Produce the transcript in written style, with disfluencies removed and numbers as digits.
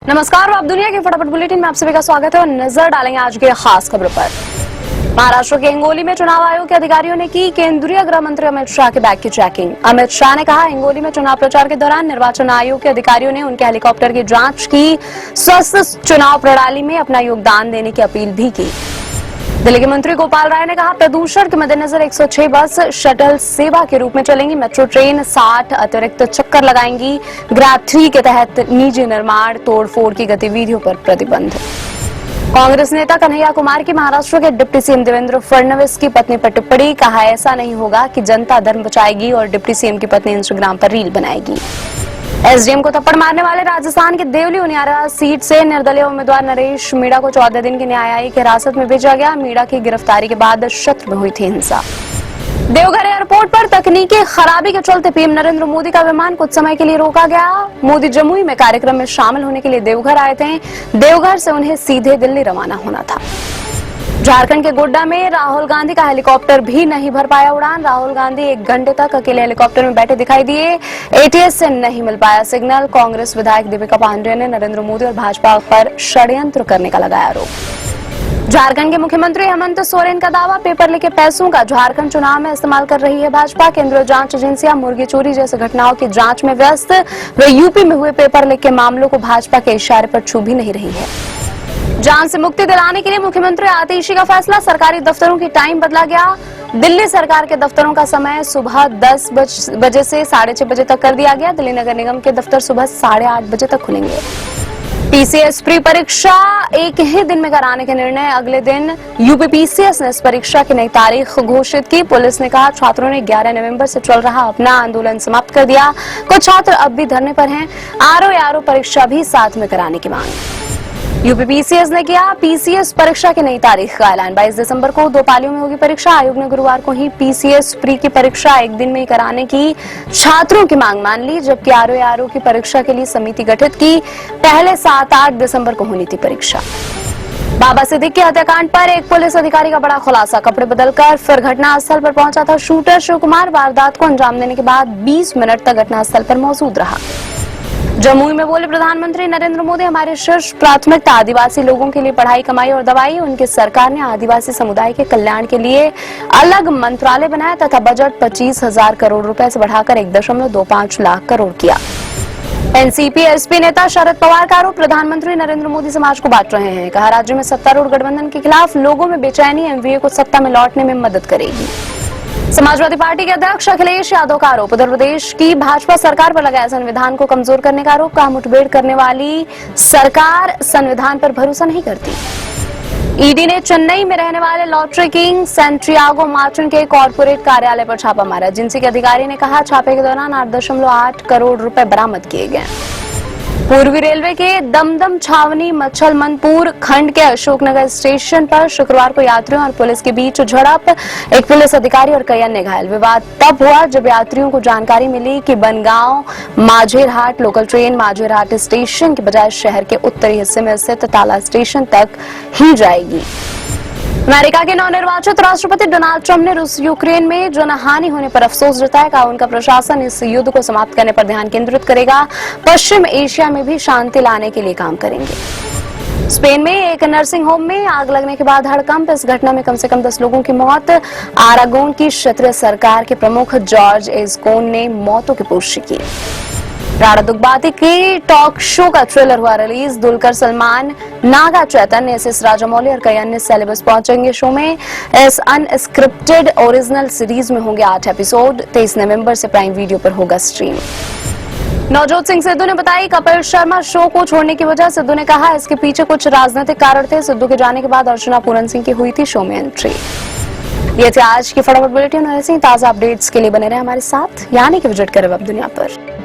नमस्कार, आप दुनिया के फटाफट बुलेटिन में आप सभी का स्वागत है और नजर डालेंगे आज के खास खबरों पर। महाराष्ट्र के हिंगोली में चुनाव आयोग के अधिकारियों ने की केंद्रीय गृह मंत्री अमित शाह के बैग की चेकिंग। अमित शाह ने कहा, हिंगोली में चुनाव प्रचार के दौरान निर्वाचन आयोग के अधिकारियों ने उनके हेलीकॉप्टर की जांच की, स्वस्थ चुनाव प्रणाली में अपना योगदान देने की अपील भी की। दिल्ली के मंत्री गोपाल राय ने कहा, प्रदूषण के मद्देनजर 106 बस शटल सेवा के रूप में चलेंगी। मेट्रो ट्रेन 60 अतिरिक्त चक्कर लगाएंगी। ग्रैब 3 के तहत निजी निर्माण तोड़फोड़ की गतिविधियों पर प्रतिबंध। कांग्रेस नेता कन्हैया कुमार की महाराष्ट्र के डिप्टी सीएम देवेंद्र फडणवीस की पत्नी पर टिप्पणी। कहा, ऐसा नहीं होगा कि जनता धर्म बचाएगी और डिप्टी सीएम की पत्नी इंस्टाग्राम पर रील बनाएगी। एसडीएम को थप्पड़ मारने वाले राजस्थान के देवली उनियारा सीट से निर्दलीय उम्मीदवार नरेश मीणा को 14 दिन की न्यायिक हिरासत में भेजा गया। मीणा की गिरफ्तारी के बाद शत्र में हुई थी हिंसा। देवघर एयरपोर्ट पर तकनीकी खराबी के चलते पीएम नरेंद्र मोदी का विमान कुछ समय के लिए रोका गया। मोदी जमुई में कार्यक्रम में शामिल होने के लिए देवघर आए थे। देवघर से उन्हें सीधे दिल्ली रवाना होना था। झारखंड के गोड्डा में राहुल गांधी का हेलीकॉप्टर भी नहीं भर पाया उड़ान। राहुल गांधी 1 घंटे तक अकेले हेलीकॉप्टर में बैठे दिखाई दिए। एटीएस से नहीं मिल पाया सिग्नल। कांग्रेस विधायक दीपिका पांडेय ने नरेंद्र मोदी और भाजपा पर षड्यंत्र करने का लगाया आरोप। झारखंड के मुख्यमंत्री हेमंत सोरेन का दावा, पेपर लेके पैसों का झारखंड चुनाव में इस्तेमाल कर रही है भाजपा। केंद्रीय जांच एजेंसियां मुर्गी चोरी जैसे घटनाओं की जांच में व्यस्त। वे यूपी में हुए पेपर लीक के मामलों को भाजपा के इशारे पर छू भी नहीं रही है। जान से मुक्ति दिलाने के लिए मुख्यमंत्री आतिशी का फैसला, सरकारी दफ्तरों की टाइम बदला गया। दिल्ली सरकार के दफ्तरों का समय सुबह 10 बजे से 6:30 बजे तक कर दिया गया। दिल्ली नगर निगम के दफ्तर सुबह 8:30 बजे तक खुलेंगे। पीसीएस प्री परीक्षा एक ही दिन में कराने के निर्णय अगले दिन। यूपी पीसीएस ने इस परीक्षा की नई तारीख घोषित की। पुलिस ने कहा, छात्रों ने 11 नवंबर से चल रहा अपना आंदोलन समाप्त कर दिया। कुछ छात्र अब भी धरने पर हैं। आरओ परीक्षा भी साथ में कराने की मांग। यूपी पीसीएस ने किया पीसीएस परीक्षा की नई तारीख का ऐलान। 22 दिसंबर को 2 पालियों में होगी परीक्षा। आयोग ने गुरुवार को ही पीसीएस प्री की परीक्षा एक दिन में ही कराने की छात्रों की मांग मान ली, जबकि आरओ की परीक्षा के लिए समिति गठित की। पहले 7-8 दिसंबर को होनी थी परीक्षा। बाबा सिद्दीकी हत्याकांड पर एक पुलिस अधिकारी का बड़ा खुलासा, कपड़े बदलकर फिर घटनास्थल पर पहुंचा था शूटर शिव कुमार। वारदात को अंजाम देने के बाद 20 मिनट तक घटनास्थल पर मौजूद रहा। जमुई में बोले प्रधानमंत्री नरेंद्र मोदी, हमारे शीर्ष प्राथमिकता आदिवासी लोगों के लिए पढ़ाई, कमाई और दवाई। उनकी सरकार ने आदिवासी समुदाय के कल्याण के लिए अलग मंत्रालय बनाया तथा बजट 25,000 करोड़ रुपए से बढ़ाकर 1.25 लाख करोड़ किया। एनसीपी एसपी नेता शरद पवार का आरोप, प्रधानमंत्री नरेंद्र मोदी समाज को बांट रहे हैं। कहा, राज्य में सत्तारूढ़ गठबंधन के खिलाफ लोगों में बेचैनी एमवीए को सत्ता में लौटने में मदद करेगी। समाजवादी पार्टी के अध्यक्ष अखिलेश यादव का आरोप, उत्तर प्रदेश की भाजपा सरकार पर लगाया संविधान को कमजोर करने का आरोप। कहा, मुठभेड़ करने वाली सरकार संविधान पर भरोसा नहीं करती। ईडी ने चेन्नई में रहने वाले लॉटरी किंग सैंटियागो मार्टिन के कॉर्पोरेट कार्यालय पर छापा मारा। जिनसी के अधिकारी ने कहा, छापे के दौरान 8.8 करोड़ रुपए बरामद किए गए। पूर्वी रेलवे के दमदम छावनी मच्छलमनपुर खंड के अशोकनगर स्टेशन पर शुक्रवार को यात्रियों और पुलिस के बीच झड़प। एक पुलिस अधिकारी और कई अन्य घायल। विवाद तब हुआ जब यात्रियों को जानकारी मिली कि Bangaon Majerhat local train Majerhat station के बजाय शहर के उत्तरी हिस्से में स्थित ताला स्टेशन तक ही जाएगी। अमेरिका के नवनिर्वाचित राष्ट्रपति डोनाल्ड ट्रंप ने रूस यूक्रेन में जनहानि होने पर अफसोस जताया। कहा, उनका प्रशासन इस युद्ध को समाप्त करने पर ध्यान केंद्रित करेगा। पश्चिम एशिया में भी शांति लाने के लिए काम करेंगे। स्पेन में एक नर्सिंग होम में आग लगने के बाद हड़कंप। इस घटना में कम से कम 10 लोगों की मौत। आरागोन की क्षेत्रीय सरकार के प्रमुख जॉर्ज एस्कोन ने मौतों की पुष्टि की। राणा दुग्बाती की टॉक शो का ट्रेलर हुआ रिलीज। दुलकर सलमान, नागा चैतन्य, एस राजामौली और कई अन्य सेलेब्स पहुंचेंगे शो में। इस अनस्क्रिप्टेड ओरिजिनल सीरीज में होंगे 8 एपिसोड। 23 नवंबर से प्राइम वीडियो पर होगा स्ट्रीम। नवजोत सिंह सिद्धू ने बताई कपिल शर्मा शो को छोड़ने की वजह। सिद्धू ने कहा, इसके पीछे कुछ राजनीतिक कारण थे। सिद्धू के जाने के बाद अर्चना पूरन सिंह की हुई थी शो में एंट्री। ये थे आज की फटाफट बुलेटिन और ऐसे ही ताजा अपडेट्स के लिए बने रहे हमारे साथ, यानी कि विजिट करें वेब दुनिया पर।